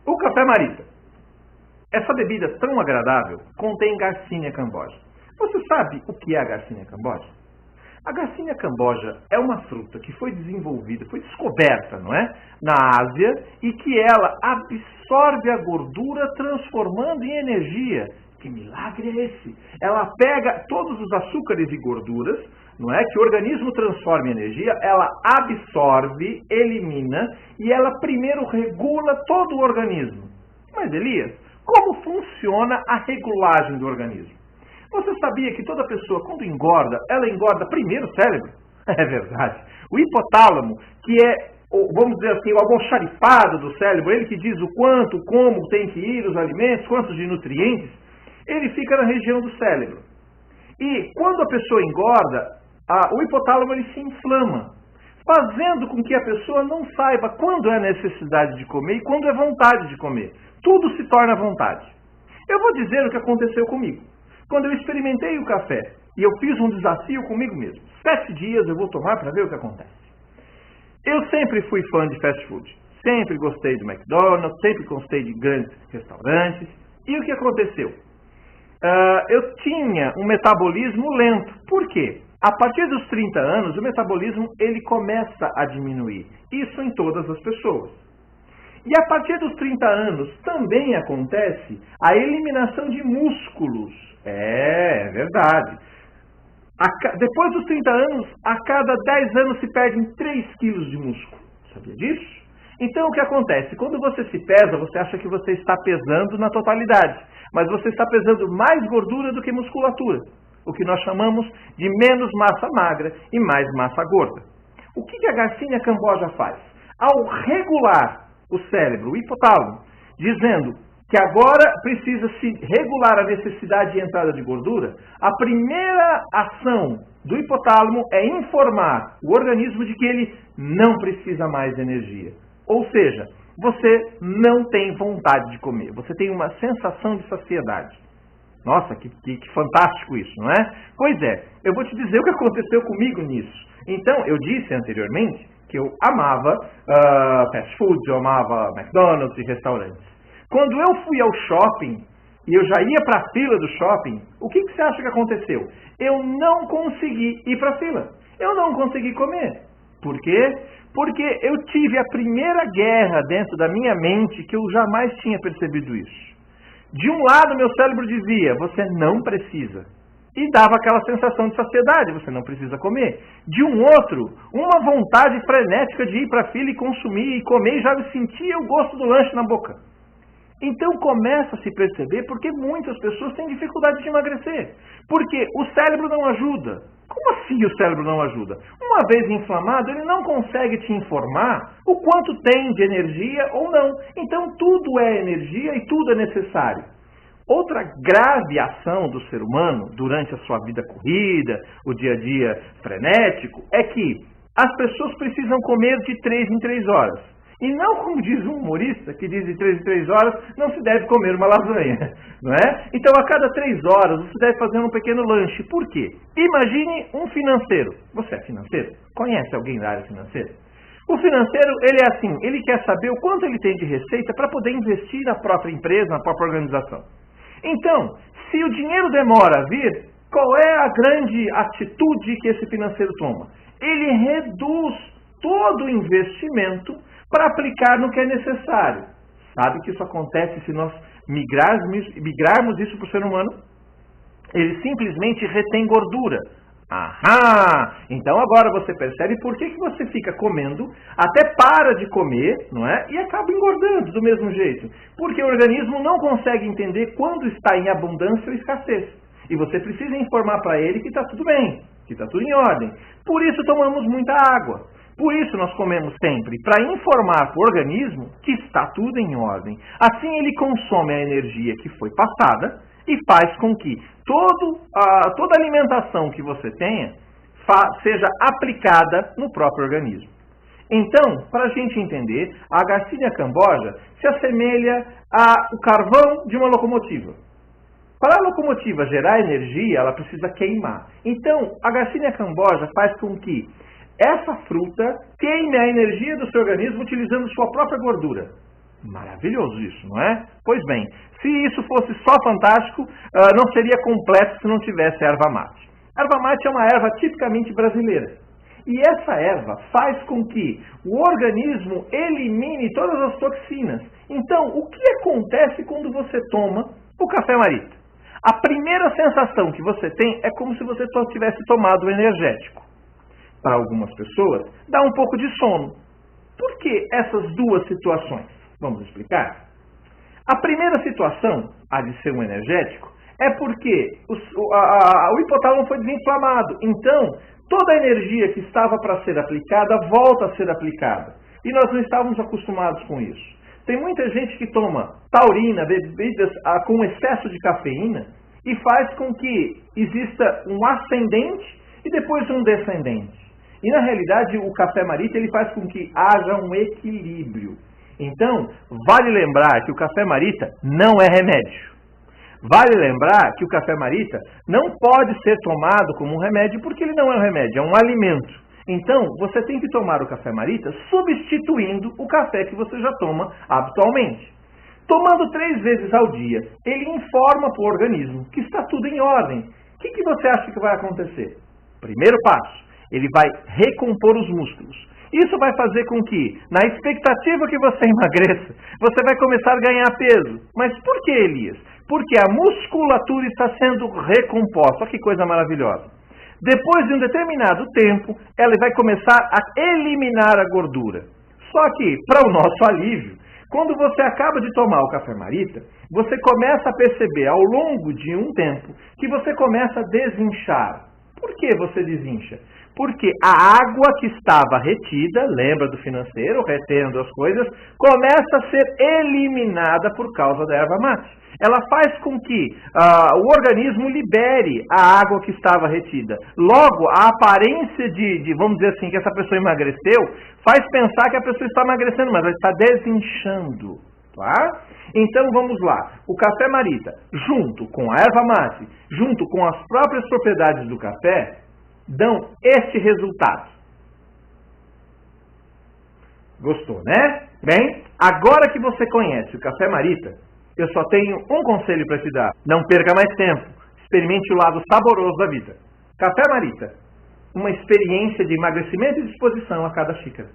O café Marita. Essa bebida tão agradável contém Garcinia cambogia. Você sabe o que é a Garcinia cambogia? A Garcinia cambogia é uma fruta que foi desenvolvida, foi descoberta, não é? Na Ásia, e que ela absorve a gordura transformando em energia. Que milagre é esse? Ela pega todos os açúcares e gorduras, não é? Que o organismo transforma em energia, ela absorve, elimina e ela primeiro regula todo o organismo. Mas Elias, como funciona a regulagem do organismo? Você sabia que toda pessoa, quando engorda, ela engorda primeiro o cérebro? É verdade. O hipotálamo, que é, vamos dizer assim, o almoxarifado do cérebro, ele que diz o quanto, como tem que ir os alimentos, quantos de nutrientes, ele fica na região do cérebro. E quando a pessoa engorda, o hipotálamo ele se inflama, fazendo com que a pessoa não saiba quando é necessidade de comer e quando é vontade de comer. Tudo se torna vontade. Eu vou dizer o que aconteceu comigo. Quando eu experimentei o café e eu fiz um desafio comigo mesmo. 7 dias eu vou tomar para ver o que acontece. Eu sempre fui fã de fast food. Sempre gostei do McDonald's, sempre gostei de grandes restaurantes. E o que aconteceu? Eu tinha um metabolismo lento. Por quê? A partir dos 30 anos, o metabolismo ele começa a diminuir. Isso em todas as pessoas. E a partir dos 30 anos também acontece a eliminação de músculos. É verdade. Depois dos 30 anos, a cada 10 anos se perdem 3 quilos de músculo. Sabia disso? Então o que acontece? Quando você se pesa, você acha que você está pesando na totalidade. Mas você está pesando mais gordura do que musculatura. O que nós chamamos de menos massa magra e mais massa gorda. O que a Garcinia cambogia faz? Ao regular o cérebro, o hipotálamo, dizendo que agora precisa se regular a necessidade de entrada de gordura, a primeira ação do hipotálamo é informar o organismo de que ele não precisa mais de energia. Ou seja, você não tem vontade de comer, você tem uma sensação de saciedade. Nossa, que fantástico isso, não é? Pois é, eu vou te dizer o que aconteceu comigo nisso. Então, eu disse anteriormente que eu amava fast food, eu amava McDonald's e restaurantes. Quando eu fui ao shopping, e eu já ia para a fila do shopping, o que você acha que aconteceu? Eu não consegui ir para a fila. Eu não consegui comer. Por quê? Porque eu tive a primeira guerra dentro da minha mente que eu jamais tinha percebido isso. De um lado, meu cérebro dizia, você não precisa. E dava aquela sensação de saciedade, você não precisa comer. De um outro, uma vontade frenética de ir para a fila e consumir e comer, e já sentia o gosto do lanche na boca. Então começa a se perceber porque muitas pessoas têm dificuldade de emagrecer. Porque o cérebro não ajuda. Como assim o cérebro não ajuda? Uma vez inflamado, ele não consegue te informar o quanto tem de energia ou não. Então tudo é energia e tudo é necessário. Outra grave ação do ser humano durante a sua vida corrida, o dia a dia frenético, é que as pessoas precisam comer de 3 em 3 horas. E não como diz um humorista, que diz de 3 em 3 horas não se deve comer uma lasanha, não é? Então a cada 3 horas você deve fazer um pequeno lanche. Por quê? Imagine um financeiro. Você é financeiro? Conhece alguém da área financeira? O financeiro, ele é assim, ele quer saber o quanto ele tem de receita para poder investir na própria empresa, na própria organização. Então, se o dinheiro demora a vir, qual é a grande atitude que esse financeiro toma? Ele reduz todo o investimento para aplicar no que é necessário. Sabe que isso acontece se nós migrarmos isso para o ser humano? Ele simplesmente retém gordura. Aham! Então agora você percebe por que você fica comendo, até para de comer, não é? E acaba engordando do mesmo jeito. Porque o organismo não consegue entender quando está em abundância ou escassez. E você precisa informar para ele que está tudo bem, que está tudo em ordem. Por isso tomamos muita água. Por isso nós comemos sempre, para informar para o organismo que está tudo em ordem. Assim ele consome a energia que foi passada e faz com que toda alimentação que você tenha seja aplicada no próprio organismo. Então, para a gente entender, a Garcinia cambogia se assemelha ao carvão de uma locomotiva. Para a locomotiva gerar energia, ela precisa queimar. Então, a Garcinia cambogia faz com que essa fruta queime a energia do seu organismo utilizando sua própria gordura. Maravilhoso isso, não é? Pois bem, se isso fosse só fantástico, não seria completo se não tivesse erva mate. Erva mate é uma erva tipicamente brasileira. E essa erva faz com que o organismo elimine todas as toxinas. Então, o que acontece quando você toma o café Marita? A primeira sensação que você tem é como se você só tivesse tomado o energético. Para algumas pessoas, dá um pouco de sono. Por que essas duas situações? Vamos explicar? A primeira situação, a de ser um energético, é porque o hipotálamo foi desinflamado. Então, toda a energia que estava para ser aplicada, volta a ser aplicada. E nós não estávamos acostumados com isso. Tem muita gente que toma taurina, bebidas com excesso de cafeína, e faz com que exista um ascendente e depois um descendente. E na realidade o café Marita ele faz com que haja um equilíbrio. Então, vale lembrar que o café Marita não é remédio. Vale lembrar que o café Marita não pode ser tomado como um remédio porque ele não é um remédio, é um alimento. Então, você tem que tomar o café Marita substituindo o café que você já toma habitualmente. Tomando 3 vezes ao dia, ele informa para o organismo que está tudo em ordem. O que você acha que vai acontecer? Primeiro passo, ele vai recompor os músculos. Isso vai fazer com que, na expectativa que você emagreça, você vai começar a ganhar peso. Mas por que, Elias? Porque a musculatura está sendo recomposta. Olha que coisa maravilhosa. Depois de um determinado tempo, ela vai começar a eliminar a gordura. Só que, para o nosso alívio, quando você acaba de tomar o café Marita, você começa a perceber ao longo de um tempo que você começa a desinchar. Por que você desincha? Porque a água que estava retida, lembra do financeiro, retendo as coisas, começa a ser eliminada por causa da erva mate. Ela faz com que o organismo libere a água que estava retida. Logo, a aparência vamos dizer assim, que essa pessoa emagreceu, faz pensar que a pessoa está emagrecendo, mas ela está desinchando. Tá? Então vamos lá, o café Marita, junto com a erva mate, junto com as próprias propriedades do café, dão este resultado. Gostou, né? Bem, agora que você conhece o café Marita, eu só tenho um conselho para te dar. Não perca mais tempo. Experimente o lado saboroso da vida. Café Marita, uma experiência de emagrecimento e disposição a cada xícara.